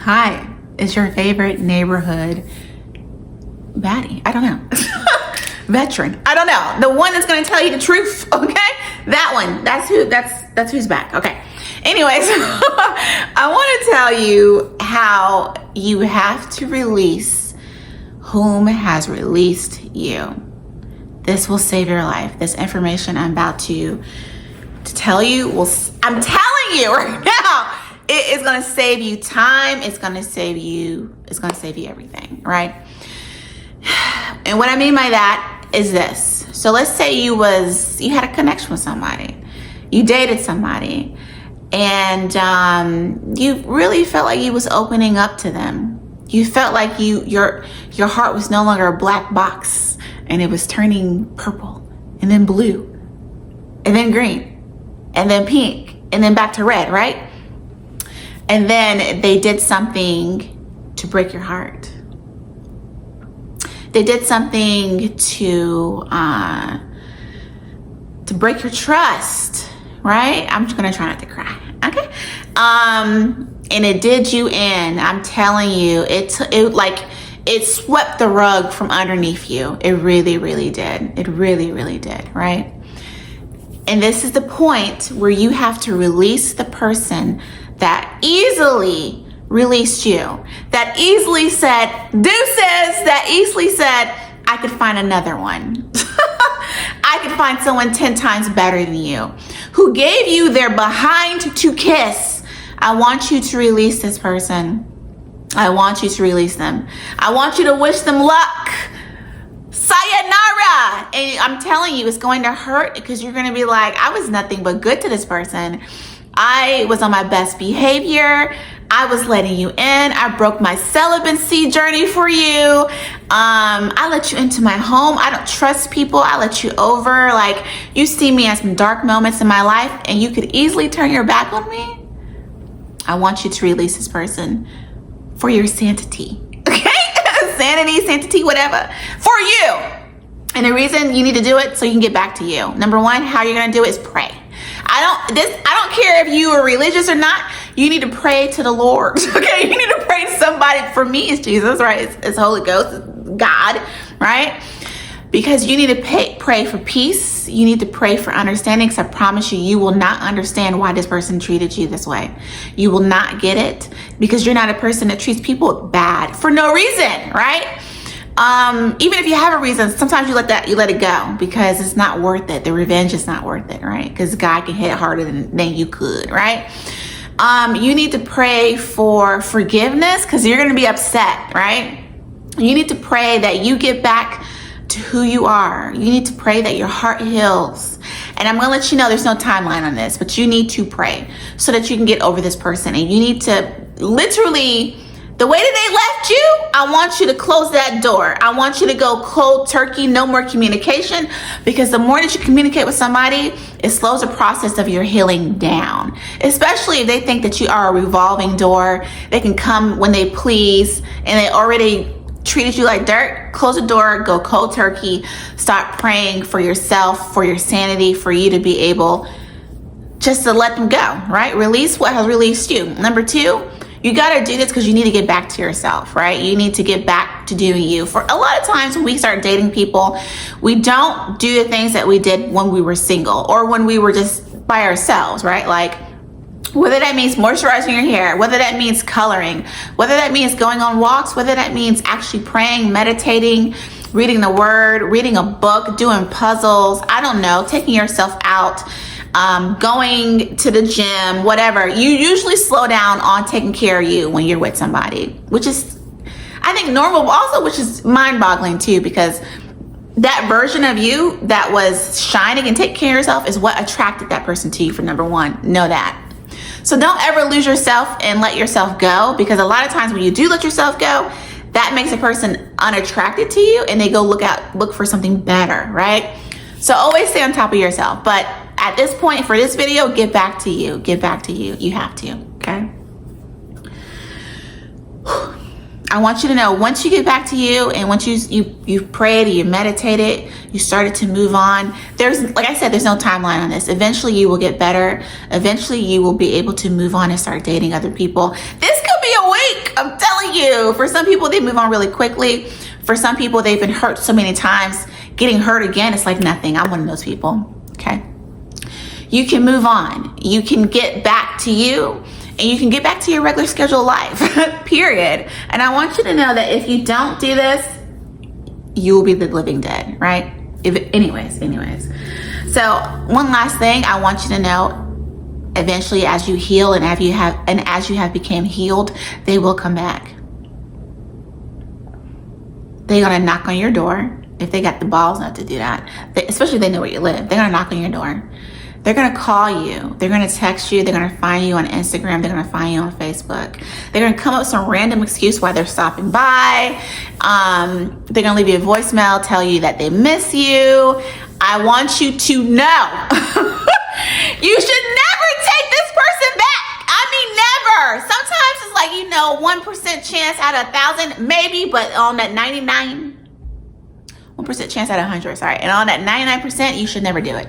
Hi, it's your favorite neighborhood baddie. I don't know. Veteran. I don't know. The one that's going to tell you the truth. Okay. That one. That's who's back. Okay. Anyways, I want to tell you how you have to release whom has released you. This will save your life. This information I'm about to tell you I'm telling you right now, it is going to save you time. It's going to save you everything, right? And what I mean by that is this. So let's say you had a connection with somebody. You dated somebody and you really felt like you was opening up to them. You felt like your heart was no longer a black box and it was turning purple and then blue and then green and then pink and then back to red, right? And then they did something to break your heart. They did something to break your trust, right? I'm just gonna try not to cry, okay? And it did you in. I'm telling you, it swept the rug from underneath you. It really, really did. It really, really did, right? And this is the point where you have to release the person that easily released you, that easily said, deuces, that easily said, I could find another one. I could find someone 10 times better than you, who gave you their behind to kiss. I want you to release this person. I want you to release them. I want you to wish them luck. Sayonara. And I'm telling you, it's going to hurt because you're going to be like, I was nothing but good to this person. I was on my best behavior. I was letting you in. I broke my celibacy journey for you. I let you into my home. I don't trust people. I let you over. Like, you see me as some dark moments in my life and you could easily turn your back on me. I want you to release this person for your sanity. Okay? Sanity, sanctity, whatever. For you. And the reason you need to do it so you can get back to you. Number one, how you're going to do it is pray. I don't care if you are religious or not. You need to pray to the Lord. Okay, you need to pray to somebody. For me, it's Jesus, right? It's Holy Ghost, it's God, right? Because you need to pray for peace. You need to pray for understanding. Because I promise you, you will not understand why this person treated you this way. You will not get it because you're not a person that treats people bad for no reason, right? Even if you have a reason, sometimes you let it go because it's not worth it. The revenge is not worth it, right? Because God can hit harder than you could, right? You need to pray for forgiveness because you're going to be upset, right? You need to pray that you get back to who you are. You need to pray that your heart heals. And I'm going to let you know there's no timeline on this, but you need to pray so that you can get over this person. And you need to literally, the way that they left you, I want you to close that door. I want you to go cold turkey, no more communication, because the more that you communicate with somebody, it slows the process of your healing down. Especially if they think that you are a revolving door. They can come when they please and they already treated you like dirt. Close the door, go cold turkey, start praying for yourself, for your sanity, for you to be able just to let them go, right? Release what has released you. Number two, you got to do this because you need to get back to yourself, right? You need to get back to doing you. For a lot of times when we start dating people, we don't do the things that we did when we were single or when we were just by ourselves, right? Like, whether that means moisturizing your hair, whether that means coloring, whether that means going on walks, whether that means actually praying, meditating, reading the word, reading a book, doing puzzles, I don't know, taking yourself out, going to the gym, whatever. You usually slow down on taking care of you when you're with somebody, which is, I think, normal, but also which is mind-boggling too, because that version of you that was shining and taking care of yourself is what attracted that person to you. For number one, know that. So don't ever lose yourself and let yourself go, because a lot of times when you do let yourself go, that makes a person unattracted to you and they go look for something better, right? So always stay on top of yourself. But at this point for this video, get back to you. Get back to you. You have to, okay? I want you to know, once you get back to you and once you prayed, you meditated, you started to move on, there's, like I said, there's no timeline on this. Eventually you will get better. Eventually you will be able to move on and start dating other people. This could be a week, I'm telling you, for some people, they move on really quickly. For some people, they've been hurt so many times. Getting hurt again, it's like nothing. I'm one of those people, okay? You can move on. You can get back to you, and you can get back to your regular scheduled life, period. And I want you to know that if you don't do this, you will be the living dead, right? Anyways. So one last thing I want you to know, eventually as you heal and as you have become healed, they will come back. They're gonna knock on your door if they got the balls not to do that. Especially if they know where you live. They're gonna knock on your door. They're gonna call you. They're gonna text you. They're gonna find you on Instagram. They're gonna find you on Facebook. They're gonna come up with some random excuse why they're stopping by. They're gonna leave you a voicemail, tell you that they miss you. I want you to know, you should never take this person back. I mean, never. Sometimes it's like, 1% chance out of 1,000, maybe, but on that 1% chance out of 100, sorry. And on that 99%, you should never do it.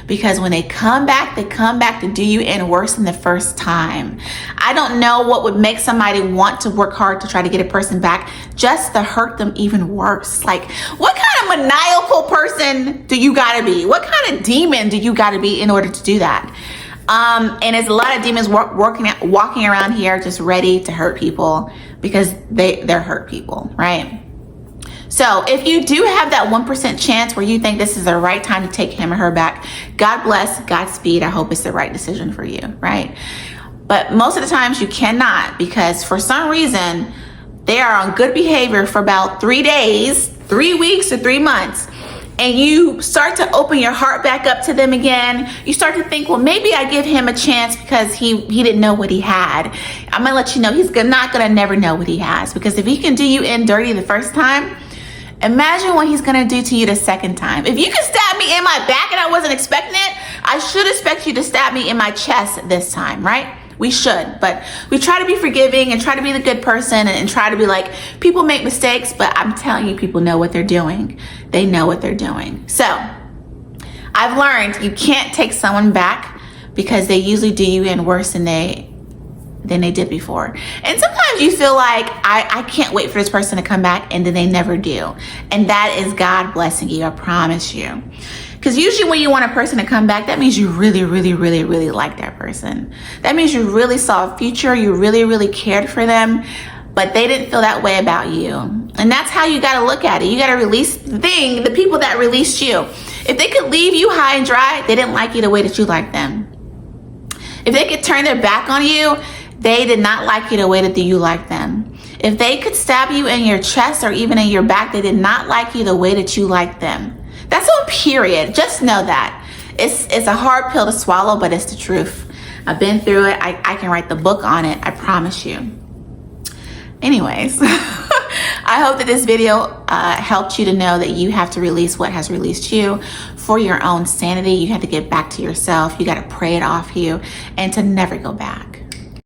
Because when they come back to do you in worse than the first time. I don't know what would make somebody want to work hard to try to get a person back just to hurt them even worse. Like, what kind of maniacal person do you gotta be? What kind of demon do you gotta be in order to do that? And there's a lot of demons walking around here just ready to hurt people because they're hurt people, right? So if you do have that 1% chance where you think this is the right time to take him or her back, God bless, Godspeed. I hope it's the right decision for you, right? But most of the times you cannot, because for some reason they are on good behavior for about 3 days, 3 weeks, or 3 months. And you start to open your heart back up to them again. You start to think, well, maybe I give him a chance because he didn't know what he had. I'm gonna let you know he's not gonna never know what he has, because if he can do you in dirty the first time, imagine what he's gonna do to you the second time. If you can stab me in my back and I wasn't expecting it, I should expect you to stab me in my chest this time, right? We should, but we try to be forgiving and try to be the good person and try to be like, people make mistakes, but I'm telling you, people know what they're doing. They know what they're doing. So I've learned you can't take someone back because they usually do you in worse than they did before. And sometimes you feel like, I can't wait for this person to come back, and then they never do. And that is God blessing you, I promise you. Because usually when you want a person to come back, that means you really, really, really, really like that person. That means you really saw a future, you really, really cared for them, but they didn't feel that way about you. And that's how you gotta look at it. You gotta release the people that released you. If they could leave you high and dry, they didn't like you the way that you liked them. If they could turn their back on you, they did not like you the way that you liked them. If they could stab you in your chest or even in your back, they did not like you the way that you liked them. That's on period. Just know that. It's a hard pill to swallow, but it's the truth. I've been through it. I can write the book on it. I promise you. Anyways, I hope that this video helped you to know that you have to release what has released you for your own sanity. You have to get back to yourself. You got to pray it off you and to never go back.